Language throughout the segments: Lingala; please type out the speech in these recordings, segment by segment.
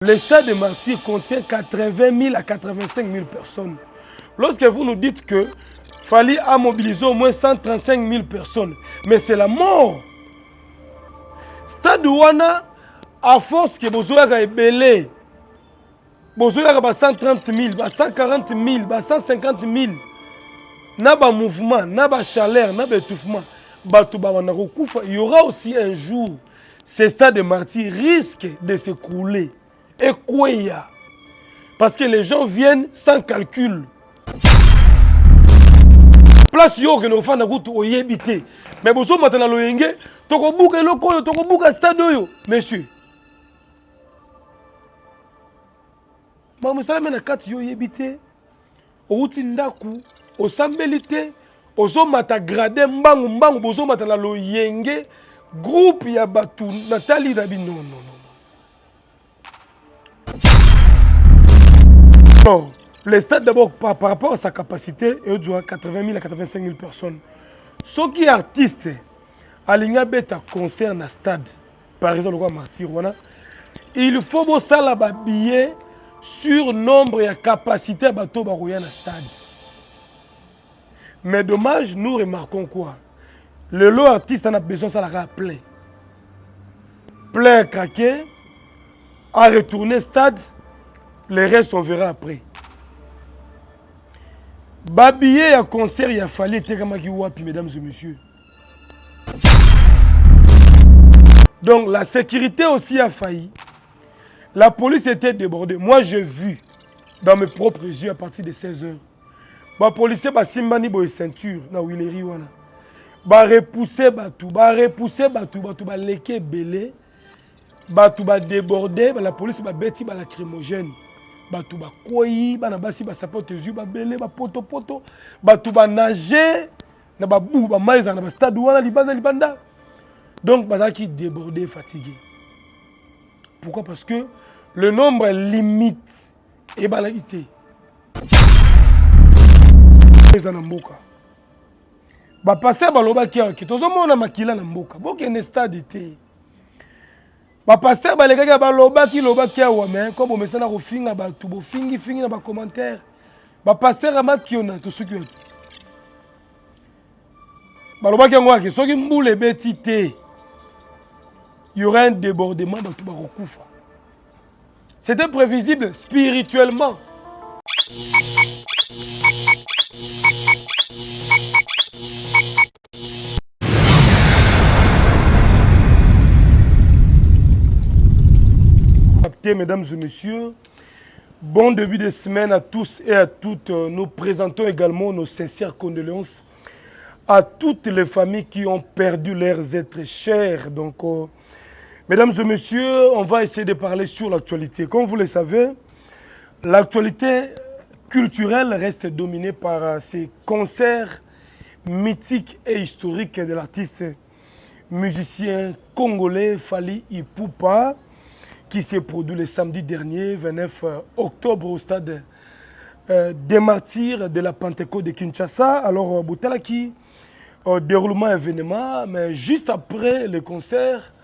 Le stade de Martyrs contient 80 000 à 85 000 personnes. Lorsque vous nous dites que Fally a mobilisé au moins 135 000 personnes, mais c'est la mort. Stade Wana, à force que vous avez belé, vous avez 130 000, 140 000, 150 000, n'a pas mouvement, n'a pas chaleur, n'a pas étouffement, il y aura aussi un jour, ce stade de Martyrs risque de s'écrouler. Et quoi il y a? Parce que les gens viennent sans calcul. Place yo que nous faisons route au yébité. Mais vous savez maintenant le yenge, toko buka loko, toko buka stade yo, monsieur. Ba musala mena kati yo yébité. Outi ndaku, o sambelité, ozo mata grade mbangu mbangu bozo mata na lo yenge, groupe ya batu Nathalie Rabi non. Alors, le stade d'abord par rapport à sa capacité, il doit 80 000 à 85 000 personnes. Ceux qui sont artistes, aligné beta concert dans stade, par exemple le Martyrs, il faut que ça la billet sur nombre et capacité à bateau barouya dans stade. Mais dommage, nous remarquons quoi? Le lot artiste en a besoin ça la plein. Plein craqué, à retourner stade. Le reste, on verra après. Babillet à concert, il a fallu wapi, mesdames et messieurs. Donc, la sécurité aussi a failli. La police était débordée. Moi, j'ai vu dans mes propres yeux à partir de 16 h. Les policiers ont simbani boy ceinture na Willery wana. Ba repousser batou, ba leke belé. Batou ba débordé, la police ba beti ba lacrymogène. Batou ba koyi, ba na basi ba sapote yeux ba belé, ba poto, batou ba nager, na ba bou ba maïza na ba stade wana libanda. Donc bazaki qui débordé, fatigué. Pourquoi? Parce que le nombre est limite et banalité. Ba passer ba loba ki ki tozo mona makila na mboka. Boke ne stade té. Ba pasteur ba lekaka ba loba ki awa mais comme on mesana ko finga ba tubo fingi na ba commentaire. Ba pasteur ama ki ona to suki. Ba loba ki ngwa ki soki mbule beti té. Il y aura un débordement ba tuba kokufa. C'était prévisible spirituellement. Mesdames et messieurs, bon début de semaine à tous et à toutes. Nous présentons également nos sincères condoléances à toutes les familles qui ont perdu leurs êtres chers. Donc, mesdames et messieurs, on va essayer de parler sur l'actualité. Comme vous le savez, l'actualité culturelle reste dominée par ces concerts mythiques et historiques de l'artiste musicien congolais Fally Ipupa, qui s'est produit le samedi dernier, 29 octobre, au stade des Martyrs de la Pentecôte de Kinshasa. Alors, Boutalaki, déroulement événement, mais juste après le concert,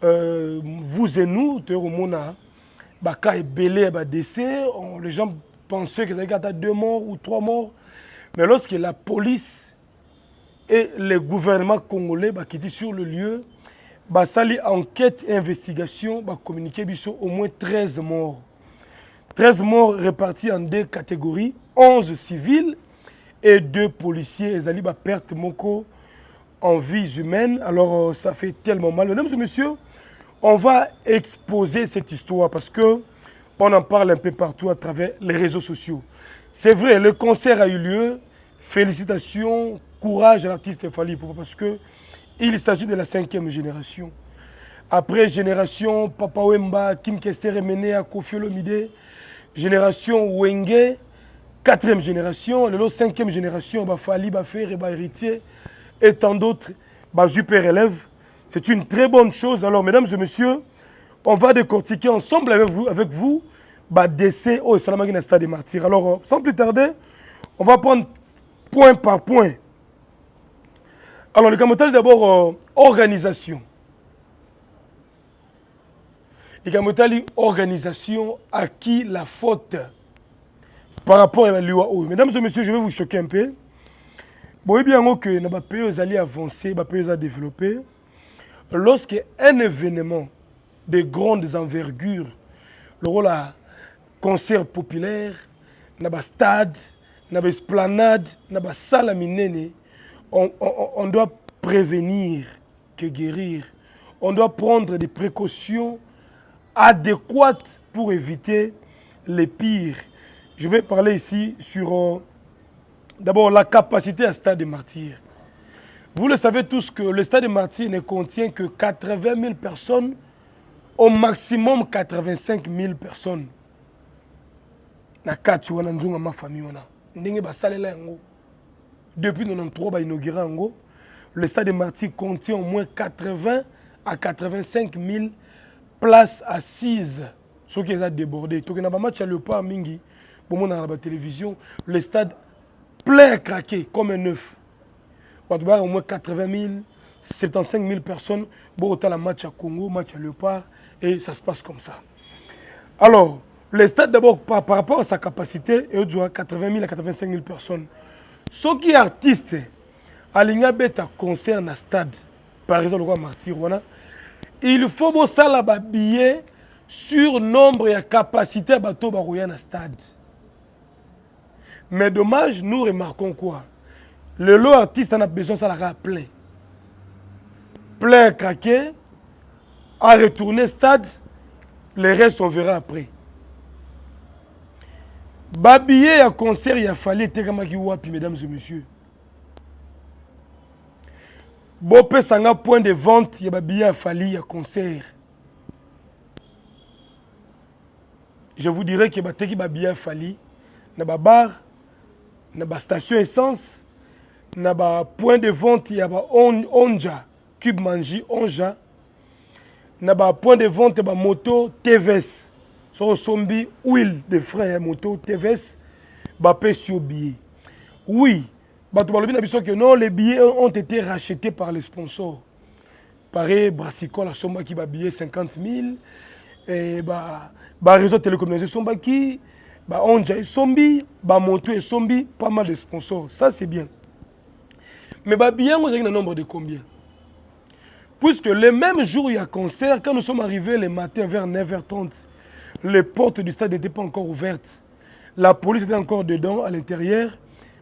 vous et nous, Théoromona, Baka et Belé, décès, les gens pensaient qu'il y avait 2 morts ou 3 morts. Mais lorsque la police et le gouvernement congolais qui étaient sur le lieu, Basali enquête et investigation, communiqué au moins 13 morts. 13 morts répartis en 2 catégories, 11 civils et 2 policiers. Ils allaient perte moko en vies humaines. Alors ça fait tellement mal. Mesdames et messieurs, on va exposer cette histoire parce que on en parle un peu partout à travers les réseaux sociaux. C'est vrai, le concert a eu lieu. Félicitations, courage à l'artiste Fally Ipupa parce que il s'agit de la 5e génération. Après génération Papa Wemba, Kim Kester Emene, Koffi Olomide, génération Wenge, 4e génération, le 5e génération, Fally, Bafere, Héritier, et tant d'autres, super élèves. C'est une très bonne chose. Alors, mesdames et messieurs, on va décortiquer ensemble avec vous, décès au Salamagina Stade des Martyrs. Alors, sans plus tarder, on va prendre point par point. Alors, le Kamotal, d'abord, organisation. likamotali organisation à qui la faute par rapport à la loi. Mesdames et messieurs, je vais vous choquer un peu. Bon, bien que nos pays allaient avancer, nos pays allaient développer. Lorsque un événement de grandes envergures, le rôle à concert populaire, na stade, na esplanade, na salle minene, on doit prévenir que guérir. On doit prendre des précautions adéquates pour éviter les pires. Je vais parler ici sur d'abord la capacité à Stade des Martyrs. Vous le savez tous que le Stade des Martyrs ne contient que 80 000 personnes, au maximum 85 000 personnes. Na kati wana nzunga ma famille wana. Ndenge basalela yango. Depuis 93 ba inauguré yango, le Stade des Martyrs contient au moins 80 à 85 000 places assises. Ce qui est débordé. Donc, il y a un match à Léopard Mingi, bon, on a la télévision, le stade plein à craquer, comme un œuf. Au moins 80 000, 75 000 personnes. Bon, on a un match à Congo, match à Léopard, et ça se passe comme ça. Alors, le stade, d'abord, par rapport à sa capacité, il y a 80 000 à 85 000 personnes. Ceux qui sont artistes, à l'Ignabeta concerne un stade, par exemple, le Martyr, il faut que ça la billet sur nombre et capacité à bateau barouya na stade. Mais dommage, nous remarquons quoi? Le lot artiste en a besoin ça la plein. Plein craqué, à retourner stade, le reste on verra après. Babillet à concert, il a fallu tegamaki wapi, mesdames et messieurs. Bopé sanga point de vente, il y a babillet à fallu à concert. Je vous dirais que bateki babillet à fallu, na ba bar, na ba station essence, na ba point de vente, il y a ba onja, cube manji onja, na ba point de vente ba moto TVS. Sur sombi huile de frein moto TVS, ba sur billet. Oui, que non, les billets ont été rachetés par les sponsors. Pareil, Brassicole a somba qui va billet 50 000, et réseau de télécommunication qui, Onja et Sombi, Moto et Sombi, pas mal de sponsors. Ça c'est bien. Mais billet, on a un nombre de combien? Puisque le même jour il y a concert, quand nous sommes arrivés le matin vers 9h30, les portes du stade n'étaient pas encore ouvertes. La police était encore dedans, à l'intérieur.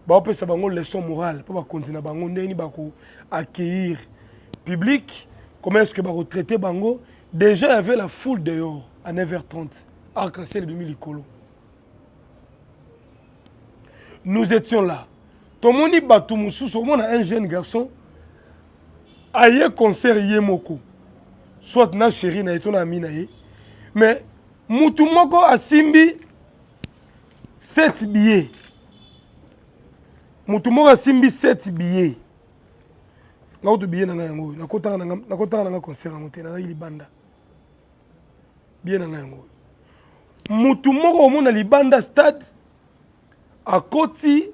On peut savoir une leçon morale. Pour continuer à accueillir le public. Comment est-ce que va retraiter Bango? Déjà, il y avait la foule dehors à 9h30. Arc-en-ciel de Milikolo. Nous étions là. Tomoni Batoumoussous, on a un jeune garçon. Aïe concert Yemoko. Soit na chéri na eto na ami na ye. Mais Moutoumoko a simbi 7 billets. Moutoumoko a simbi 7 billets. Nga oto billet na nga yango. Nakotanga na concert yango te na libanda. Billet na nga yango. Moutoumoko omona libanda stade a koti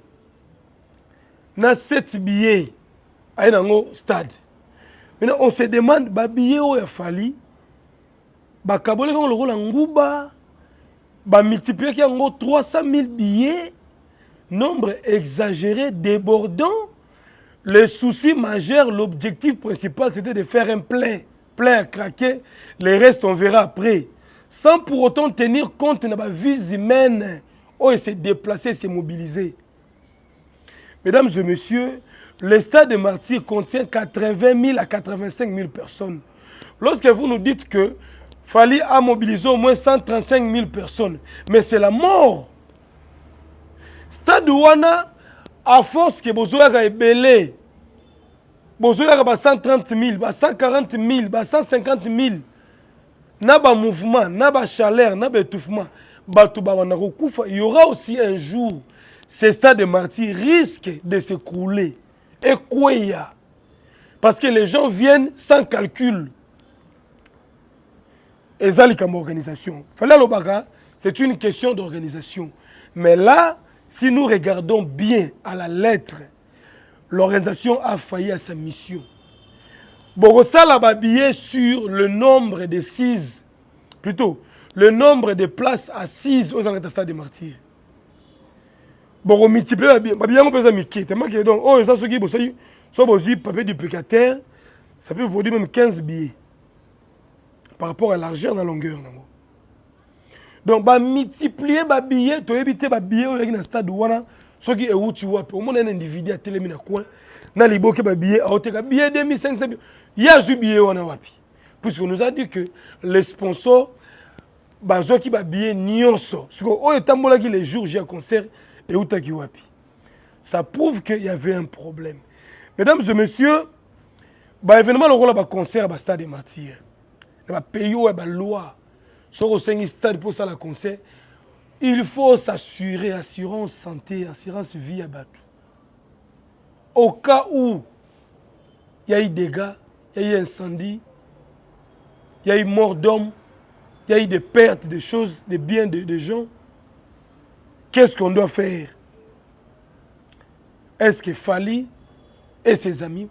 na 7 billets. Aïe nango stade. Maintenant on se demande ba billet o ya fali ba kabole ko le rôle ngouba ba multiplier ki yango 300 000 billets, nombre exagéré, débordant. Le souci majeur, l'objectif principal, c'était de faire un plein à craquer. Les restes, on verra après. Sans pour autant tenir compte de la vie humaine, où il s'est déplacé, s'est mobilisé. Mesdames et messieurs, le stade de Martyrs contient 80 000 à 85 000 personnes. Lorsque vous nous dites que Fali a mobilisé au moins 135 000 personnes, mais c'est la mort. Stade Ouana, à force que Bozoya est belé, Bozoya a 130 000, 140 000, 150 000, n'a pas mouvement, n'a pas chaleur, n'a pas étouffement, il y aura aussi un jour, ces stades de Martyrs risquent de s'écrouler. Et quoi il y a? Parce que les gens viennent sans calcul. Et ça, c'est comme organisation. C'est une question d'organisation. Mais là, si nous regardons bien à la lettre, l'organisation a failli à sa mission. Bogosa l'a babillé sur le nombre de 6 plutôt le nombre de places assises aux stade des martyrs. Bon, on multiplie bien on peut ça tellement que donc oh ça ce qui soit aussi papier duplicateur, ça peut vous dire même 15 billets par rapport à l'argent dans la longueur. Donc bah multiplier bah billets, tu éviter bah billets avec un stade ouana, ce qui est où tu vois, au moins un individu à télé mina coin, na liboke bah billet, à hauteur billet 2500, il y a du billet ouana wapi, puisqu'on nous a dit que les sponsors bah ceux qui bah billet nyonso, ce qu'on est tambola qui les jours j'ai un concert et où t'as qui wapi, ça prouve qu'il y avait un problème. Mesdames et messieurs, bah événement le rôle bah concert bah stade des martyrs, bah pays ou bah loi. Sur au stade pour ça la concert, il faut s'assurer assurance santé, assurance vie à Batou. Au cas où il y a eu dégâts, il y a eu incendie, il y a eu mort d'hommes, il y a eu des pertes de choses, des biens de gens, qu'est-ce qu'on doit faire? Est-ce que Fally et ses amis,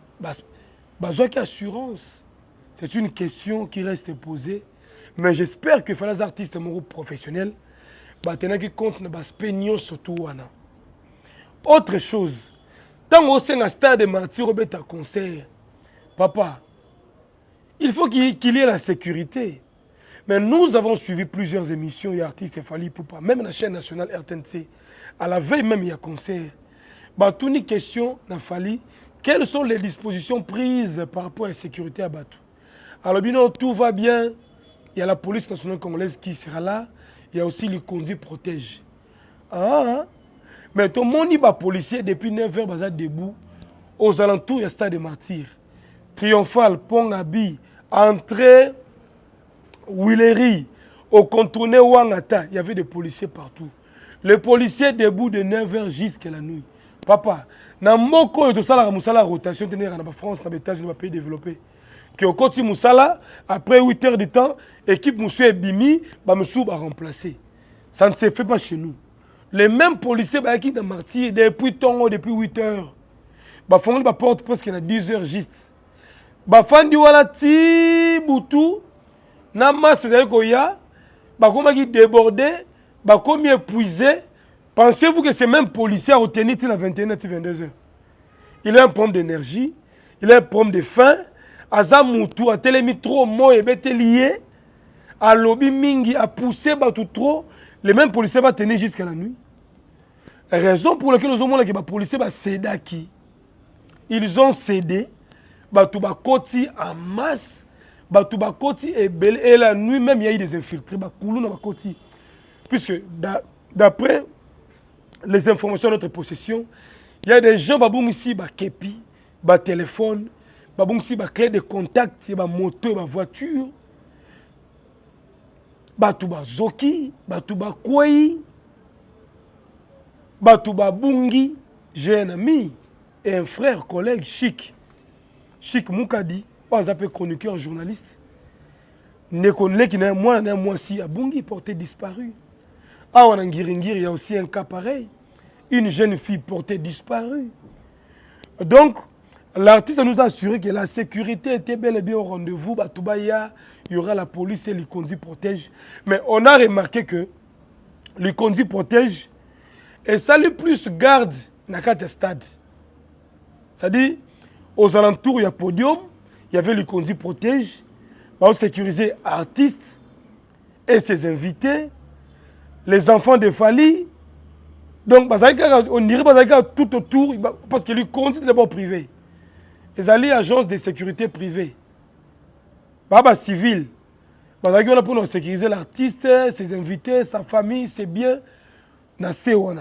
besoin d'assurance? C'est une question qui reste posée. Mais j'espère que les artistes professionnels qui comptent dans l'aspect surtout. Autre chose, tant que un stade de martyrs au concert, papa, il faut qu'il y ait la sécurité. Mais nous avons suivi plusieurs émissions, il y a artistes Fally Ipupa, même la chaîne nationale RTNC, à la veille même il y a concert. Tout une question dans Fally, quelles sont les dispositions prises par rapport à la sécurité à Batou? Alors bien, tout va bien. Il y a la police nationale congolaise qui sera là. Il y a aussi les conduits protège. Mais tout le monde est policier depuis 9h, bazar debout. Aux alentours, il y a stade des martyrs. Triomphal, Pont Abi, entrée, Willery, au contourné Wangata. Il y avait des policiers partout. Les policiers debout de 9h jusqu'à la nuit. Papa, dans mon cas, tout ça, la rotation, en France, dans les États-Unis, dans les pays développés. Que au côté Moussala, après 8 heures de temps, l'équipe Moussou Bimi, Moussou va remplacer. Ça ne se fait pas chez nous. Les mêmes policiers qui sont martyrs depuis 8 heures. Font la porte presque à 10 heures juste. Fandi wala ti boutou, na masse de koya, qui débordé, comme épuisé. Pensez-vous que ces mêmes policiers ont tenu à 21 h 22 heures? Il a un problème d'énergie, il a un problème de faim. Aza mutu a telemi trop mo ebete lié a lobby mingi a poussé tout trop, les mêmes policiers vont tenir jusqu'à la nuit. Raison pour laquelle nous avons dit que les policiers vont céder qui? Ils ont cédé, tout va côté en masse, tout va côté et la nuit même il y a eu des infiltrés, puisque d'après les informations de notre possession, il y a des gens ici kepi, téléphone. Si ba clé de contact, ba moto, ba voiture, tuba zoki, tuba kwei, tuba bungi. J'ai un ami et un frère, collègue, Chic Moukadi, on appelle chroniqueur, journaliste. Ne connaît qui n'a moi si à Bungi porté disparu. En Ngiringiri, il y a aussi un cas pareil. Une jeune fille portée disparue. Donc, l'artiste nous a assuré que la sécurité était bel et bien au rendez-vous. Il y aura la police et les conduits protègent. Mais on a remarqué que les conduits protègent et ça lui plus garde dans le stade. C'est-à-dire, aux alentours, il y a podium, il y avait les conduits protègent, pour sécuriser artistes et ses invités, les enfants de Fally. Donc, on dirait tout autour, parce que les conduits d'abord privés. Les alliés agences de sécurité privée. Baba civil. On a pour sécuriser l'artiste, ses invités, sa famille, ses biens. Si vous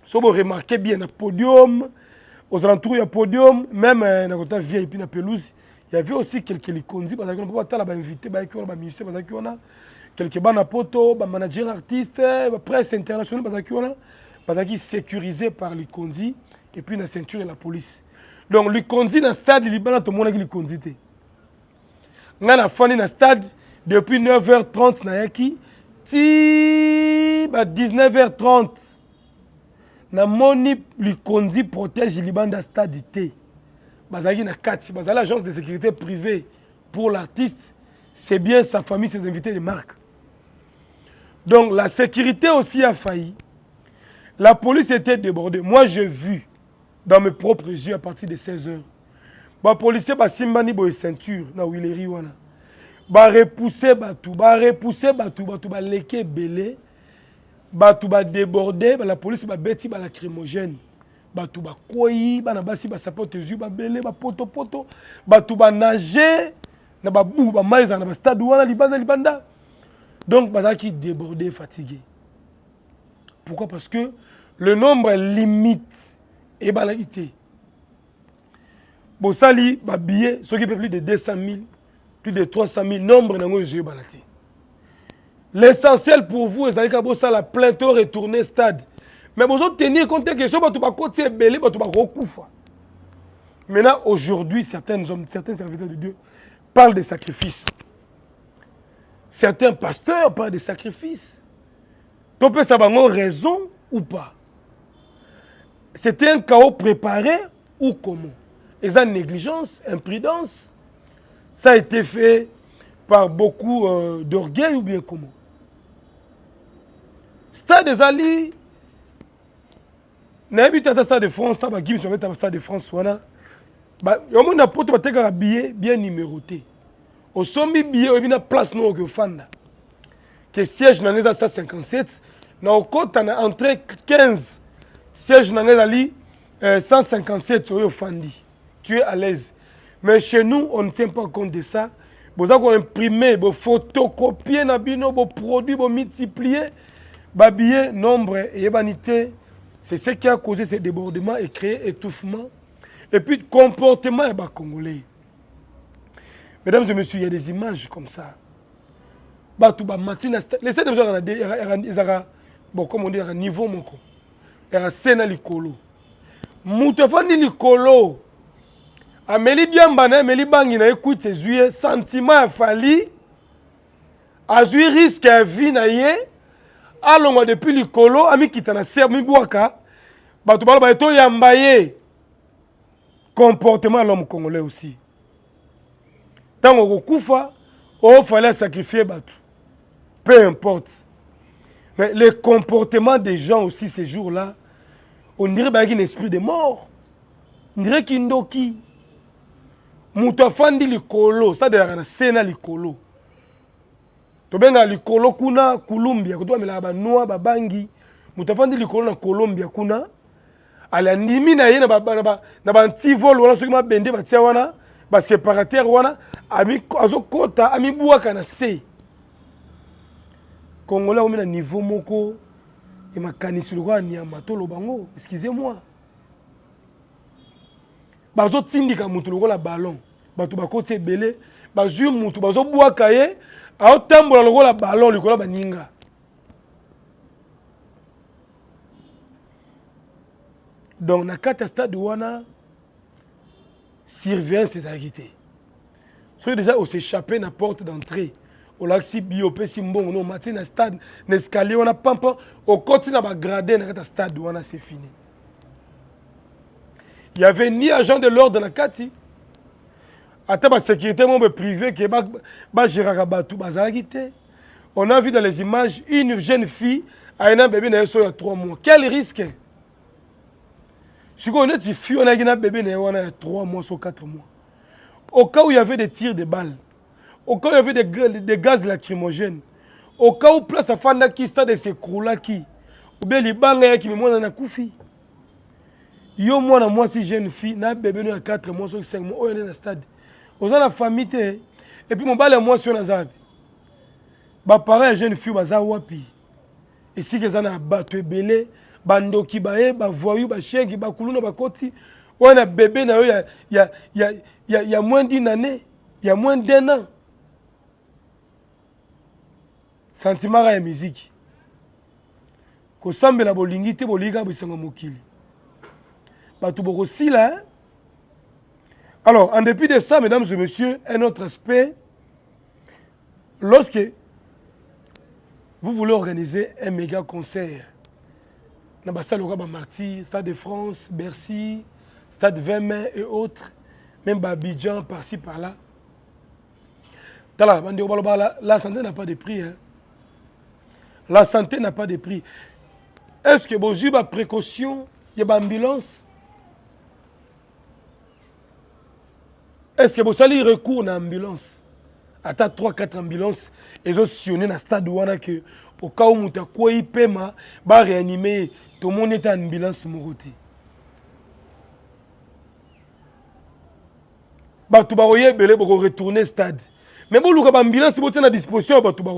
remarquez bien, le podium, aux alentours, il y a podium, même dans la VIP, dans pelouse, il y avait aussi quelques conduits, parce qu'on ne peut pas inviter, quelques banapoto, managers artistes, presse internationale, parce qu'ils sont sécurisés par les conduits, et puis la ceinture et la police. Donc, les conduits dans le stade, tout le monde a les conduits. On a fait dans le stade depuis 9h30, ti 19h30. Na moni les conduits protègent les bandes de stade. Bazaki na kati, bazali l'agence de sécurité privée pour l'artiste. c'est bien sa famille, ses invités de marque. Donc la sécurité aussi a failli. La police était débordée. Moi, j'ai vu dans mes propres yeux à partir de 16 heures. Les policiers ba simbani boy ceinture na Willery wana. Ba repousser batu, ba leke belé. Batu ba débordé, la police ba beti ba lacrymogène. Batu ba koyi, ba na basi ba sapote yeux ba belé, ba poto. Batu ba nager na ba bou ba maiza na ba stade wana libanda. Donc ba qui débordé, fatigué. Pourquoi? Parce que le nombre limite et banalité. Bosali, ba billet, ceux qui peuvent plus de 200 000, plus de 300 000, nombre n'a pas banati. L'essentiel pour vous, c'est que la plainte retourner stade. Mais vous devez tenir compte que ce que vous avez belé, vous avez. Maintenant, aujourd'hui, certains serviteurs de Dieu parlent de sacrifices. Certains pasteurs parlent de sacrifices. Tu peux savoir raison ou pas. C'était un chaos préparé ou comment? Et ça, négligence, imprudence, ça a été fait par beaucoup d'orgueil ou bien comment? Stade des Ali, n'habite à Stade de France, tu as Stade de France, il y a un billet bien numéroté. Au sommet billet, il y a une place non que fanda. Que siège dans les 157, dans le côté on a entré 15 sièges dans les 157 au fandi. Tu es à l'aise. Mais chez nous, on ne tient pas compte de ça. Vous avez imprimé, vous photocopier, vous produire, vous multiplier. Babiller, nombre et vanité, c'est ce qui a causé ces débordements et créé étouffement. Et puis, comportement et congolais. Mesdames et messieurs, il y a des images comme ça. Laissez des gens, bon, comme on dit, à niveau moko. Il y a un scène likolo. Moutefani likolo. Amélie Diambana, Amélie Bangina, écoute ses yeux, sentiments à fali. Azui risque à vie na ye. Allons depuis le colo, ami qui t'en a servi boaka, batu bala baito yambaye. Comportement de l'homme congolais aussi. Tant qu'on koufa, il fallait sacrifier batu. Peu importe. Mais le comportement des gens aussi ces jours-là, on dirait qu'il y a un esprit de mort. On dirait qu'il y a un doki. Moutafandi le colo, ça devrait être un sena le colo. Tobenga likolo kuna Colombia kutoa melaba noa babangi mutafandi likolo na Colombia kuna ala ndimi na ye na ba antivol wala soki mabende batia wana ba séparateur wana ami azokota ami buaka na se Congolais au na niveau moko et makanisi lokwa nyama to lobango excusez-moi bazo tindika mutu lokola ballon batu bakoti ebele bazui mutu bazo buaka ye a tambola lokola ballon likola baninga. Donc na kata stade wana surveillance ses activités. Soit déjà on s'échapper na porte d'entrée. Au laxi biopé simbon no matin na stade l'escalier on a pampa au côté na ba gradé na kata stade wana c'est fini. Il y avait ni agent de l'ordre dans la kati. Attends, la sécurité privée qui est gérée tout bazalagité. On a vu dans les images une jeune fille a un bébé il y a 3 mois. Quel risque? Si on est une fille, on a un bébé il y a 3 mois ou 4 mois. Au cas où il y avait des tirs de balles, au cas où il y avait des gaz lacrymogènes, au cas où place à fanda qui stade de s'écrouler qui, ou bien les bangs qui me montrent na koufi. Yo moi si jeune fille, na bébé il y a 4 mois ou 5 mois, on est dans le stade. On a la famille et puis mon bal moi sur Nazab. Ba pareil jeune fille baza wapi. Ici que ça na bato belé, bando ki bae, ba voyou, ba chien ki ba kuluna ba koti. On a bébé na il y a moins d'une année, il y a moins d'un an. Sentiment la musique. Ko sambela bolingi te boliga bisengo mokili. Bato boko là. Alors, en dépit de ça, mesdames et messieurs, un autre aspect, lorsque vous voulez organiser un méga concert, dans le stade Martyr, Stade de France, Bercy, Stade 20 mai et autres, même Abidjan, par-ci, par-là, La santé n'a pas de prix. Hein. La santé n'a pas de prix. Est-ce que vous avez des précautions? Il y a une ambulance? Est-ce que vous avez recours à une ambulance? Ata 3-4 ambulances et ont sionné dans le stade où au cas où tu as quoi il paiement, va réanimer tout le monde est en ambulance moroti. Bah tu vas belé pour retourner au stade. Mais bon l'ambulance ambulance vous à disposition bah tu vas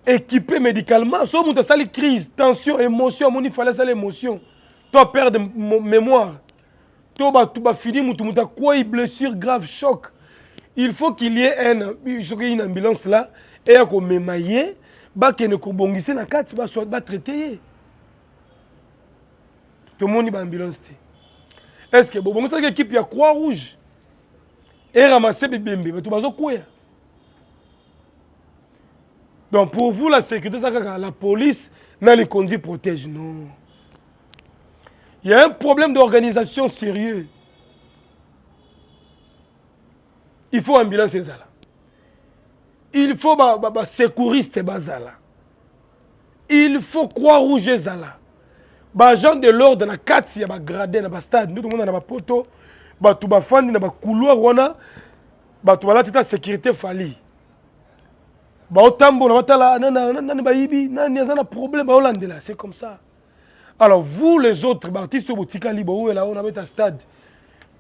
équipé médicalement, soit tu as sali crise, tension, émotion, mon il fallait ça l'émotion. Toi perdre mémoire. Toi tu vas finir tu as quoi blessure grave choc. Il faut qu'il y ait une ambulance là et à qu'on m'émaille, bah qu'il ne coubongisse na carte, bah soit bah traité. Tout le monde est en ambulance. Est-ce que bon ça équipe ya Croix Rouge et ramasser des bébés, mais tout bazo quoi? Donc pour vous la sécurité ça la police n'a les conduits protège non. Il y a un problème d'organisation sérieux. Il faut ambulance et ça là. Il faut secouriste bazala. Il faut croix rouge zala. Ba gens de l'ordre na kati ya ba gradé na ba stade, nous tout le monde na ba poto, ba tu ba fandi na ba couloir wana, ba tu la tita sécurité fali. Ba otambo na batala nana ba yibi, nani azana problème ba olandela, c'est comme ça. Alors vous les autres artistes botika libo ou là on a beta stade.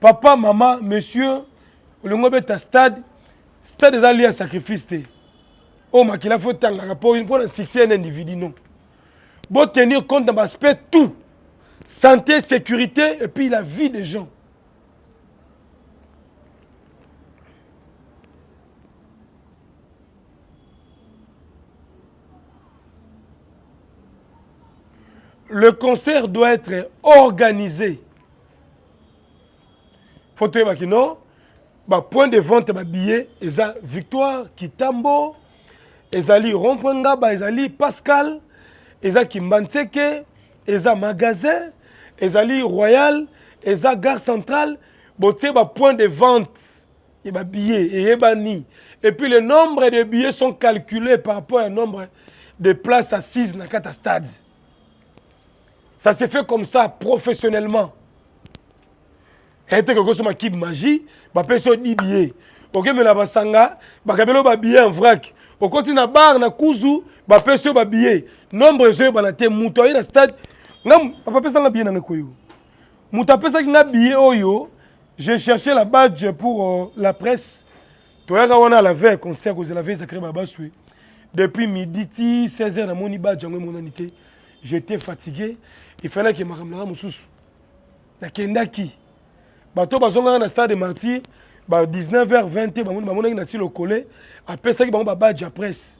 Papa, maman, monsieur, le ngo beta stade des alliés sacrifice. Oh, mais qu'il a fait un rapport pour un succès d'un individu, non. Bon, tenir compte de l'aspect tout. Santé, sécurité et puis la vie des gens. Le concert doit être organisé. Faut que non. Point de vente, billet, eza Victoire, Kitambo, ezali Rompwengaba, ezali Pascal, eza Kimbanseke, eza Magasin, ezali Royal, eza Gare Centrale, boté point de vente, et billets, et ebani. Et puis le nombre de billets sont calculés par rapport au nombre de places assises dans le stade. Ça se fait comme ça, professionnellement. Et que vous avez une magie, vous avez 10 billets. Ok, mais la basanga, vous avez un billet en vrac. Au continue na bar, na kuzu, vous avez un billet. Nombre de gens, vous avez un billet dans le stade. Vous avez un billet dans le koyo. Vous avez un billet oyo. J'ai cherché la badge pour la presse. Vous avez un la veille, concert, vous avez sacré babasui. Depuis midi, 16h, dans mon badge, j'étais fatigué. Il fallait que je me ramène à Kendaki. Bato bazonga na stade de Martyr, 19h 20 bamonaki na ti le collé, après ça qui ba badge à presse.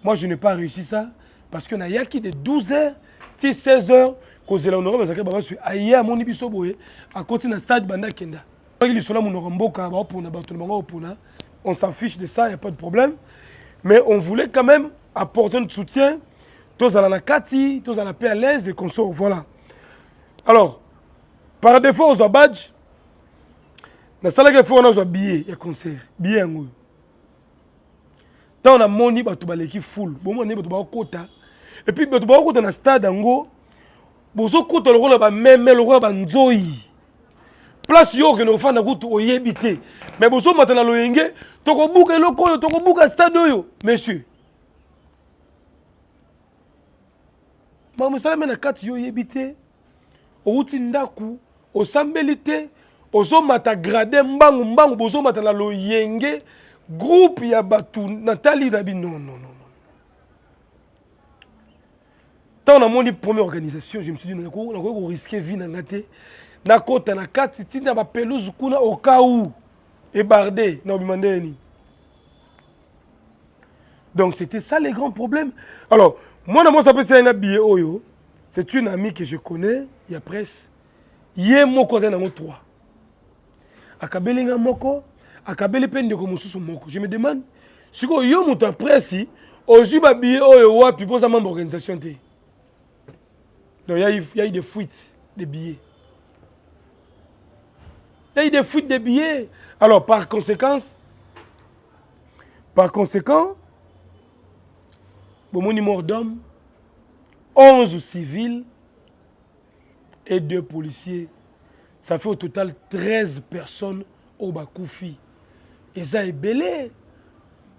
Moi je n'ai pas réussi ça parce que na yaki de 12h ti 16h kozela honore bazaka ba su aya moni biso boye à côté na stade banda kenda. Qui sola mon mboka ba opona bato bango opona, on s'en fiche de ça, il y a pas de problème. Mais on voulait quand même apporter notre soutien tous à la kati, tous à la paix à l'aise et qu'on sort voilà. Alors par défaut aux badge na sala ke fo na zo billet ya concert billet ngo tant na moni bato baleki full bon moni bato ba kota et puis bato ba kota na stade ngo bozo kota le rôle ba même le rôle ba nzoi place yo que no fanda kutu oyebité mais bozo matana loyenge toko buka eloko yo toko buka stade yo monsieur ba musala mena kati yo yebité outi ndaku osambelité ozo mata gradé mbangu bozo mata na loyenge groupe ya batu Nathalie Rabi non. Tant na moni première organisation, je me suis dit na ko risquer vie na ngate na kota na kati tina ba pelouse kuna au cas où et bardé na bimandeni. Donc c'était ça les grands problèmes. Alors, moi ça peut c'est un billet oyo, c'est une amie que je connais, il y a presse. Yé moko na mo 3. Akabeli nga moko, akabeli pende ko mususu moko. Je me demande si ko yo muta presse ozu ba billet oyo wapi poza membre organisation té. Donc il y a eu des fuites de billets. Il y a eu des fuites de billets. Alors par conséquence Par conséquent, bon, mort d'homme, 11 civils et 2 policiers. Ça fait au total 13 personnes au Bakoufi. Et ça est belé.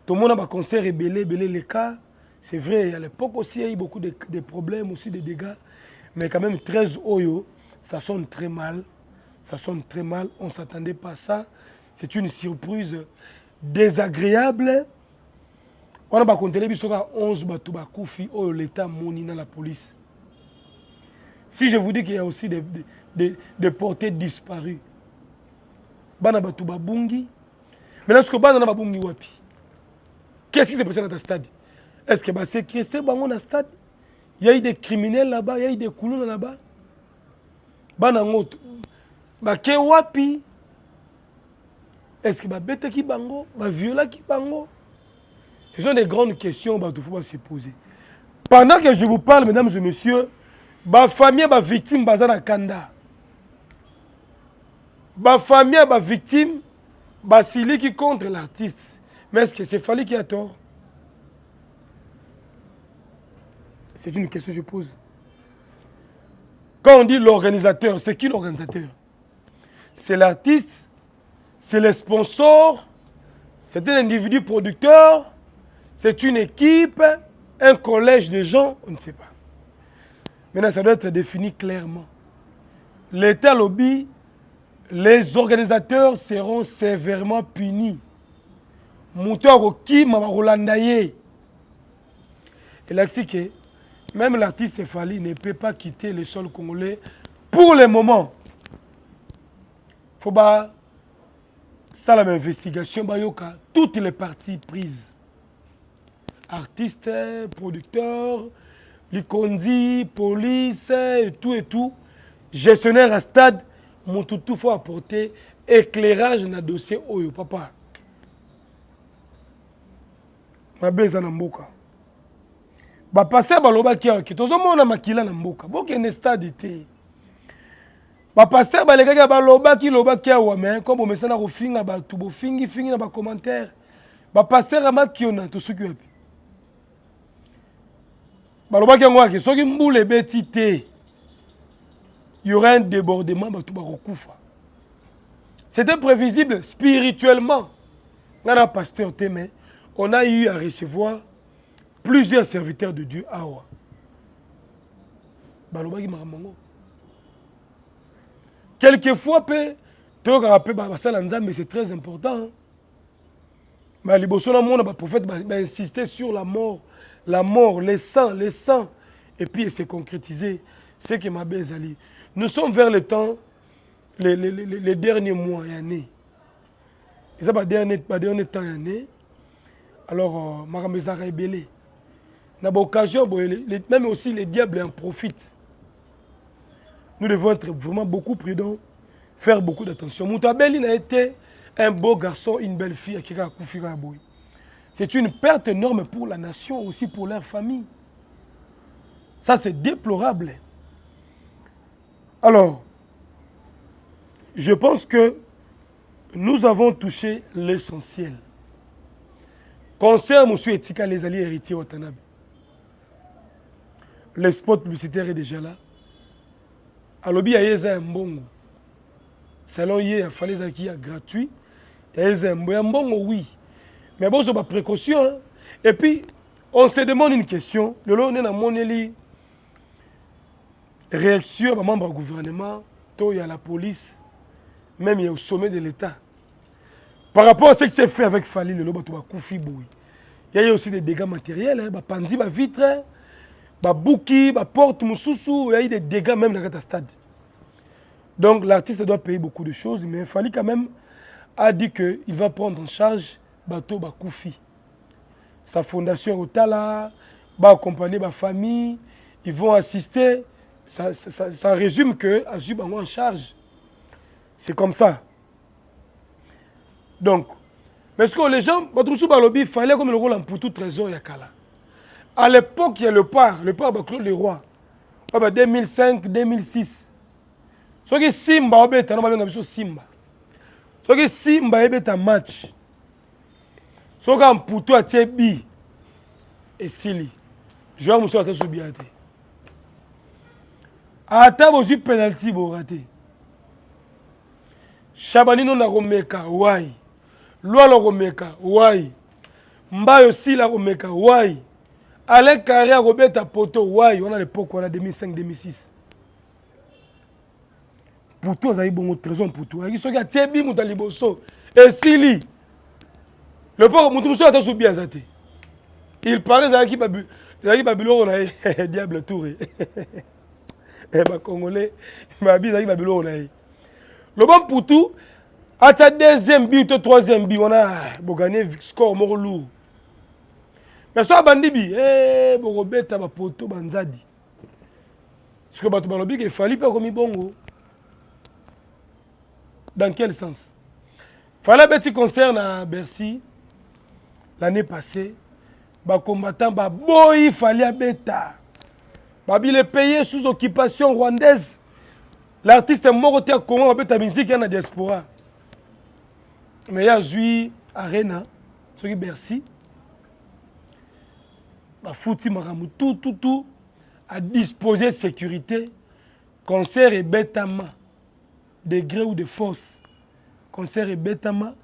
Tout le monde a un concert belé les cas. C'est vrai, à l'époque aussi, il y a eu beaucoup de problèmes, aussi des dégâts. Mais quand même, 13 Oyo, ça sonne très mal. Ça sonne très mal. On ne s'attendait pas à ça. C'est une surprise désagréable. On a compté les 11 Bakoufi, l'État moni dans la police. Si je vous dis qu'il y a aussi des portées disparues, Bana Batouba Bungi, mais lorsque Bana Babungi Wapi, qu'est-ce qui s'est passé dans ta stade? Est-ce que c'est resté dans le stade? Il y a eu des criminels là-bas, il y a eu des coulons là-bas. Bana Ngot, Baké Wapi, est-ce que Bete qui bango, Viola qui bango? Ce sont des grandes questions qu'il faut se poser. Pendant que je vous parle, mesdames et messieurs, ma famille, ma victime, bazana kanda. Ma famille, ma victime, Basili qui contre l'artiste. Mais est-ce que c'est Fali qui a tort? C'est une question que je pose. Quand on dit l'organisateur, c'est qui l'organisateur? C'est l'artiste, c'est le sponsor, c'est un individu producteur, c'est une équipe, un collège de gens, on ne sait pas. Maintenant, ça doit être défini clairement. L'État lobby, les organisateurs seront sévèrement punis. Moutoroki Mamarolandaye. Et là, c'est que même l'artiste Fali ne peut pas quitter le sol congolais pour le moment. Il faut pas ça la investigation, bayoka toutes les parties prises. Artistes, producteurs, Likondi, police, et tout. Gestionnaire à stade, mon tout faut apporter éclairage dans le dossier Oyo, papa. Ma beza na mboka. Ba passer baloba ki aki tozo mona makila na mboka. Boke ne stade te. Ba passer balega baloba ki loba ki awa mais comme on mesana ko finga ba tubo fingi na ba commentaire. Ba passer amakiona to suki wapi. Baloba ki ngwa ki soki mbule beti te. Il y aura un débordement ba tuba kokufa. C'était prévisible spirituellement. Ngana pasteur te mais on a eu à recevoir plusieurs serviteurs de Dieu à Awa. Balobaki Maramongo. Quelquefois, mais c'est très important. Mais les prophètes insistaient sur la mort, les sangs. Et puis, il s'est concrétisé. C'est que ma Bézali. Nous sommes vers le temps, les derniers mois et années. Ils ont dernier temps et années. Alors, Maramezara est belé. Dans l'occasion, même aussi les diables en profitent. Nous devons être vraiment beaucoup prudents, faire beaucoup d'attention. Moutabeli a été un beau garçon, une belle fille qui a Koufira Aboui. C'est une perte énorme pour la nation, aussi pour leur famille. Ça, c'est déplorable. Alors, je pense que nous avons touché l'essentiel. Concert M. Etika, les alliés héritiers Watanabe. Le spot publicitaire est déjà là. Alobi ya yeza mbongo. Salon yé a fallu zaki ya gratuit. Yeza mbongo oui. Mais bon, j'ai pas précaution. Hein? Et puis, on se demande une question. Le lot on est dans mon réaction des membres du gouvernement, il y a la police, même il y a au sommet de l'État. Par rapport à ce qui s'est fait avec Fali, le lot Koufi Boui. Il y a aussi des dégâts matériels, hein, pandi, vitre, bouki, porte, moussoussou, il y a eu des dégâts même dans le stade. Donc l'artiste doit payer beaucoup de choses, mais Fali quand même a dit qu'il va prendre en charge Bateau Bakoufi. Sa fondation Otala va accompagner ma famille, ils vont assister. Ça résume que Azub en charge. C'est comme ça. Donc, parce que les gens, il fallait comme le rôle en pour tout trésor Yakala. À l'époque, il y a le par Claude Leroy. 2005, 2006. Ce qui Simba, Simba. Ce qui Simba est un match. Soka mputo atie bi esili. Joueur muso ata subi ate. Ata bozi penalty bo raté. Chabanino na komeka wai. Lualo komeka wai. Mbayo sila komeka wai. Alain Carré a robeta poto wai. On a l'époque on a 2005-2006. Puto zayi bongo trésor puto. Aki soki atie bi muta liboso. Esili. Le pauvre mutuso ata subi azate. Il paraît zaki babilo on a diable touré. Eh bah congolais, babi zaki babilo on a. Le bon Poutou, à ta deuxième but ou troisième but, on a gagné score mort lourd. Mais ça bandibi, bon Robert taba poto banzadi. Ce que bato balobi qu'il fallait pas comme bongo. Dans quel sens? Fallait petit concert à Bercy l'année passée. Ba combattant ba boy fallait beta. Babi les payé sous occupation rwandaise. L'artiste est mort au Congo avec ta musique dans la diaspora. Mais il y a joué Arena, ce qui Bercy. Bah fouti maramou tout à disposer sécurité. Concert et bêtement degré ou de force. Concert et bêtement.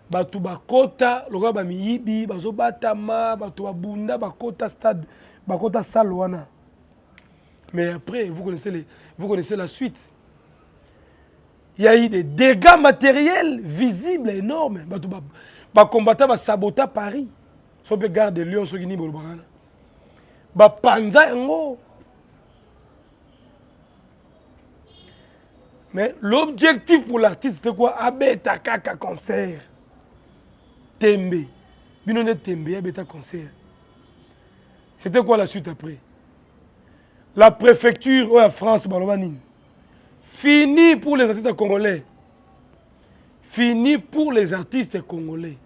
Bah tout ba kota, le gars ba miyibi, ba zo batama, ba tout ba bunda, ba kota stade, ba kota salwana. Mais après vous connaissez la suite. Il y a eu des dégâts matériels visibles énormes. Les combattants ont saboté Paris. Ils ont gardé Lyon, ils ont gardé Panza. Mais l'objectif pour l'artiste, c'était quoi? Abeta kaka concert. Tembe. Binone Tembe, abeta concert. C'était quoi la suite après? La préfecture ou la France, Balobanine. Fini pour les artistes congolais. Fini pour les artistes congolais.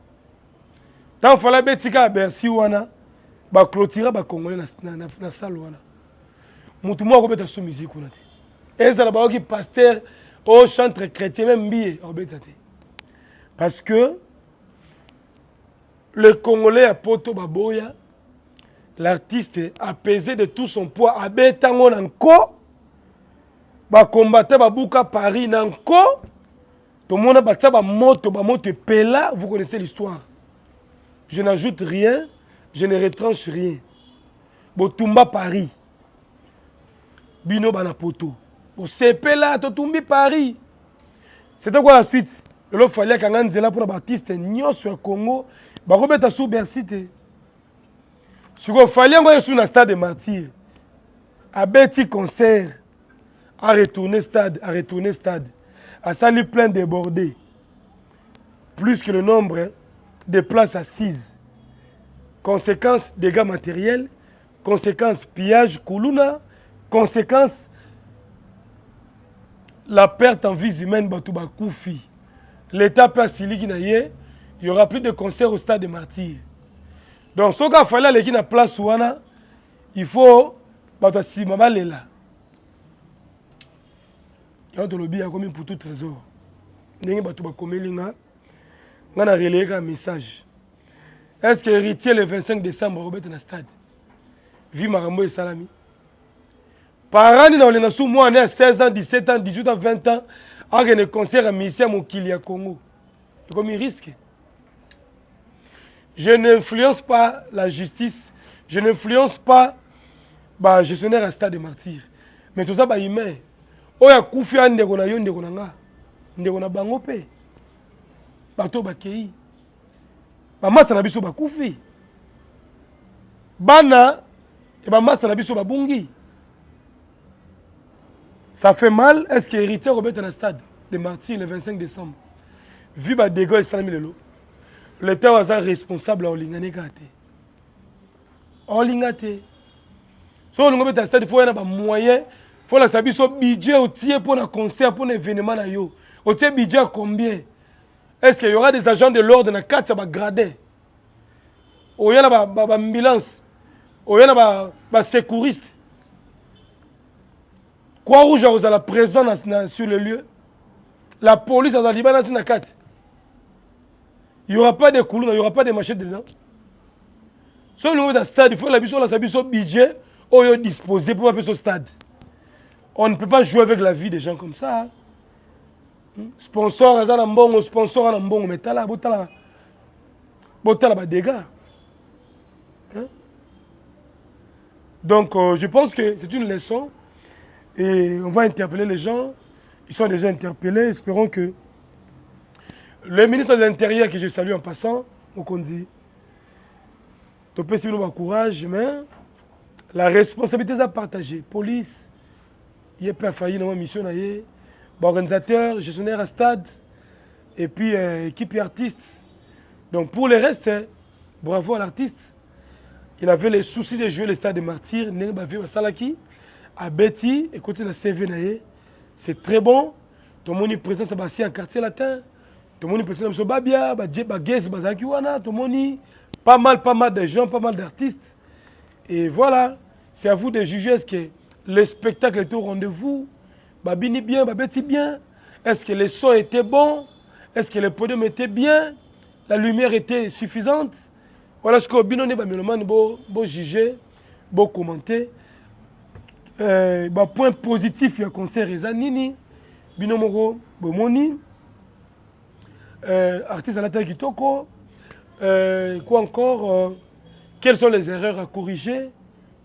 Tant qu'il fallait betika à Bercy wana, ba clôturer ba congolais na salle wana. Mutu mo ko beta sous musique wana te. Ezala ba ki pasteur au chantre chrétien même bié au beta te. Parce que le congolais a poto baboya, l'artiste apaisé de tout son poids a betango nanko. Ba combattre ba buka Paris nanko. Tout le monde a ba moto pela, vous connaissez l'histoire. Je n'ajoute rien, je ne retranche rien. Botumba Paris. Bino banapoto. Bo sepela to tumbi Paris. C'était quoi la suite? Il fallait qu'on ait là pour les artistes nyos sur Congo, ba robeta sous Bercy te. Ce qu'il fallait qu'on ait sur le stade de Martyrs. A beti concert. À retourner stade, à salir plein débordé. Plus que le nombre de places assises. Conséquence, dégâts matériels. Conséquence, pillage, koulouna. Conséquence, la perte en vie humaine, Batouba Koufi. L'État peut assurer qu'il y aura plus de concerts au stade de Martyrs. Donc, ce qu'il fallait aller à la place ouana, il faut Batouba là. Il y a des gens qui pour tout trésor. Il y a des gens qui ont relayé un message. Est-ce que héritier le 25 décembre Robert dans le stade? Vie Marambo et Salami. Parents qui ont sous moi 16 ans, 17 ans, 18 ans, 20 ans, ont un concert à Missia Mokili à Congo. C'est comme un risque. Je n'influence pas la justice. Je n'influence pas le gestionnaire à stade de Martyrs. Mais tout ça, c'est humain. Oya kufi ande kona yo ndeko na nga ndeko na bango pe bato bakei ba masa na biso bakufi bana et ba masa na biso babungi. Ça fait mal. Est-ce que héritier Robert dans le stade de Martyrs le 25 décembre vu ba dégâts et salami lelo l'État est responsable à olingane kate olingate so on ngobeta stade il faut y avoir moyen. Il faut savoir son budget pour un concert, pour un événement. Au budget combien? Est-ce qu'il y aura des agents de l'ordre dans le cadre de gradé? Il y a une ambulance. Il y a des secouristes. Quoi rouge à la présence sur le lieu? La police dans le Liban dans le cadre. Il n'y aura pas de coulons, il n'y aura pas de machettes dedans. Sur le niveau de stade, il faut la budget disposé pour appeler ce stade. On ne peut pas jouer avec la vie des gens comme ça. Sponsor, sponsor en bon, mais t'as botala dégâts. Donc, je pense que c'est une leçon et on va interpeller les gens. Ils sont déjà interpellés. Espérons que le ministre de l'Intérieur, que je salue en passant, Mokondi, tu peux suivre le courage, mais la responsabilité est à partager. Police, il y a pas failli dans ma mission, organisateur, gestionnaire à stade, et puis équipe et artiste. Donc pour le reste, bravo à l'artiste. Il avait les soucis de jouer le stade des martyrs, à Betty, écoutez la CV, c'est très bon. Tout le monde est présent à un quartier latin. Tout le monde est présent à Babia, tout le monde, pas mal de gens, pas mal d'artistes. Et voilà, c'est à vous de juger est-ce que le spectacle était au rendez-vous, Babini bien, Babeti bien, est-ce que les sons étaient bons, est-ce que le podium était bien, la lumière était suffisante. Voilà ce que Bino ne beau juger, beau commenter. Point positif, il y a concert et Nini, Bino Moro, Bomoni, artiste à la taille Kitoko, quoi encore, quelles sont les erreurs à corriger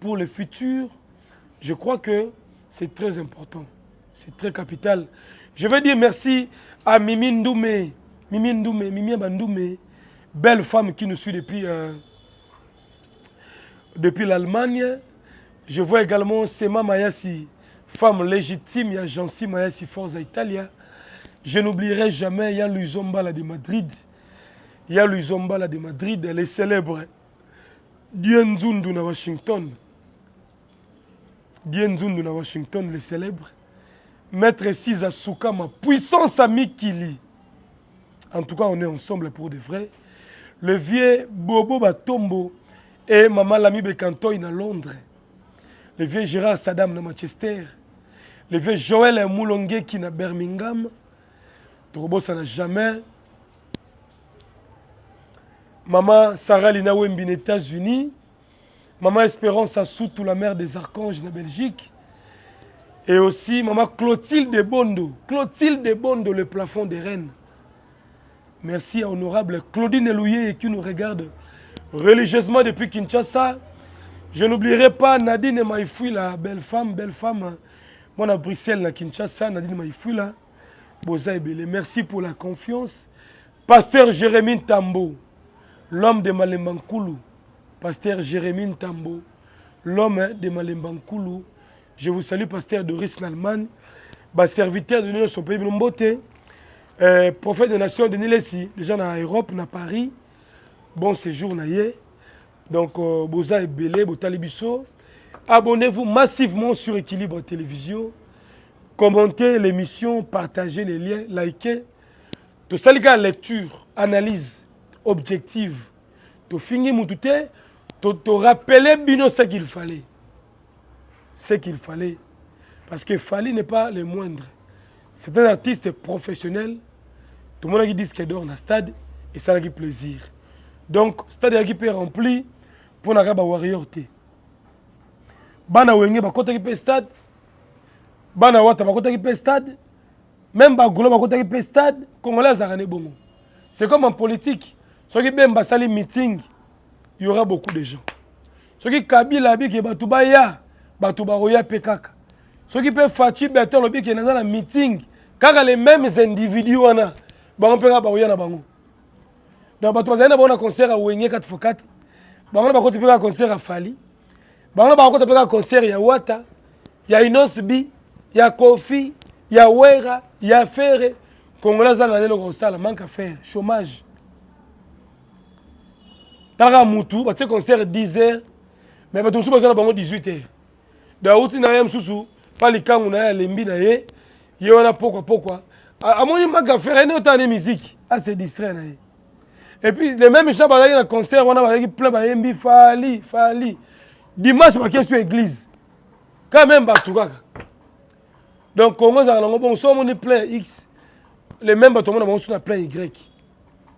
pour le futur? Je crois que c'est très important, c'est très capital. Je vais dire merci à Mimi Ndoumé, Mimi Bandoumé, belle femme qui nous suit depuis l'Allemagne. Je vois également Sema Mayasi, femme légitime, il y a Jancy Mayasi Forza Italia. Je n'oublierai jamais, il y a Louis Zombala de Madrid. Il y a Louis Zombala de Madrid, les célèbres Dienzundu na Washington. Dienzundu na Washington, les célèbres. Maître Siza Soukama, puissance ami Kili. En tout cas, on est ensemble pour de vrai. Le vieux Bobo Batombo et Maman Lami Bekantoy à Londres. Le vieux Gérard Saddam à Manchester. Le vieux Joël Moulongue qui à Birmingham. Tourbo, ça n'a jamais. Maman Sarah Lina Wembi aux États-Unis. Maman Espérance Assoutou, la mère des archanges en Belgique. Et aussi maman Clotilde Bondo. Clotilde Bondo, le plafond des reines. Merci à honorable Claudine Elouye qui nous regarde religieusement depuis Kinshasa. Je n'oublierai pas Nadine Maïfouila, belle femme. Moi à Bruxelles, à Kinshasa, Nadine Maïfouila. Boza Ebele. Merci pour la confiance. Pasteur Jérémie Tambo, l'homme de Malembankoulou. Pasteur Jérémie Tambo, l'homme de Malembankoulou. Je vous salue, pasteur Doris Nalman, serviteur de l'Union son pays Mbote, prophète des nations de Nilesi, déjà dans l'Europe, dans Paris. Bon séjour, naïe. Donc, Boza et Belé, Botalibiso. Abonnez-vous massivement sur Équilibre Télévision. Commentez l'émission, partagez les liens, likez. Tout ça, les gars, lecture, analyse objective. Tout fini, moutouté. Tout rappeler Bino ce qu'il fallait. Ce qu'il fallait. Parce que Fali n'est pas le moindre. C'est un artiste professionnel. Tout le monde qui dit qu'il dort dans le stade et ça a plaisir. Donc, le stade est rempli pour la warrior. Bana wenge bakota ki stade. Bana wata bakota ki stade. Même bagolo bakota ki stade. Congolais zarane bongo. C'est comme en politique. Ceux qui bemba basali meeting, il y aura beaucoup de gens. Ceux qui Kabila bi ke batuba ya, batuba roya pekaka. Ceux qui peuvent Fati Beto lobi ke na na meeting, car les mêmes individus wana, bango peka ba roya na bango. Donc batuba zana ba na concert à Wenge 4x4. Bango ba koti peka concert à Fali. Bango ba koti peka concert ya Wata, ya Inosbi, ya Kofi, ya Wera, ya Ferre. Congolais zana le rosala manque à faire, chômage. Tara Moutou, bah tu concert 10h, mais bah tout ça besoin de 18h. Daouti na yam susu, pas les kangu na ya lembi na ye, yona pourquoi. À mon image à faire une autre musique, à se distraire na ye. Et puis les mêmes gens bah dans concert, on a plein bah yembi Fali. Dimanche bah qui sur église. Quand même bah tout kaka. Donc Congo ça on bon so on est plein X. Les mêmes bah tout le monde on sur plein Y.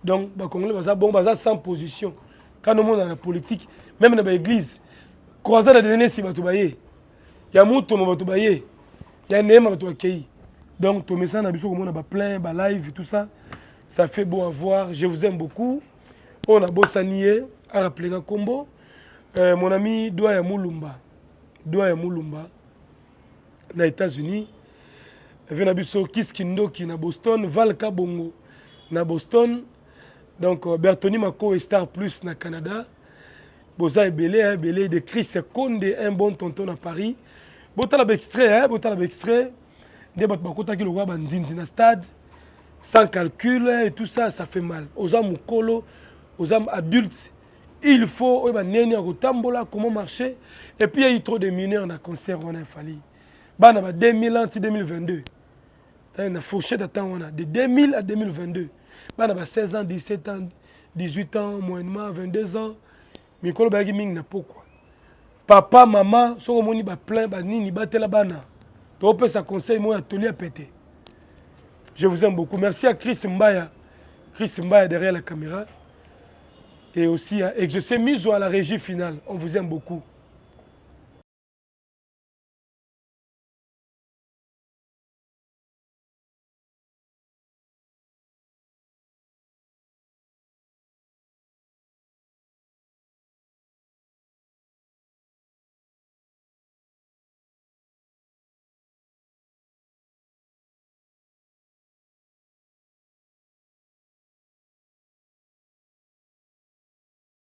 Donc, les Congolais, bon, sans position. Quand on est dans la politique, même dans l'église, croisade la dernière, si tu vas y il y a Mouto, tu vas y il y a Néma, tu vas y donc, ton message, on a plein, live, tout ça. Ça fait beau à voir. Je vous aime beaucoup. On a beau s'anier, à rappeler un combo. Mon ami Douaya Moulumba. Douaya Moulumba, aux États-Unis. Venabiso Kiskindoki na Boston. Val Kabongo na Boston. Donc, Bertoni Mako et Star Plus na Canada. Boza et Belé, Belé de Chris Konde, un bon tonton à Paris. Botalab extrait, Botalab extrait. Des battements qui le voient dans un stade, sans calcul et tout ça, ça fait mal. Aux hommes colo, aux hommes adultes, il faut comment marcher. Et puis il y a eu trop de mineurs dans le concert, on a fallu. Bah, 2000 ans, 2022. On a fourché d'attendre, de 2000 à 2022. Bah, 16 ans, 17 ans, 18 ans, moyennement, 22 ans. Mais quand on a dit, pourquoi? Papa, maman, si on a plein, ni batela bana. Donc, ça conseille moi atelier à péter. Je vous aime beaucoup. Merci à Chris Mbaya. Chris Mbaya derrière la caméra. Et aussi à Exaucé Miso à la régie finale. On vous aime beaucoup.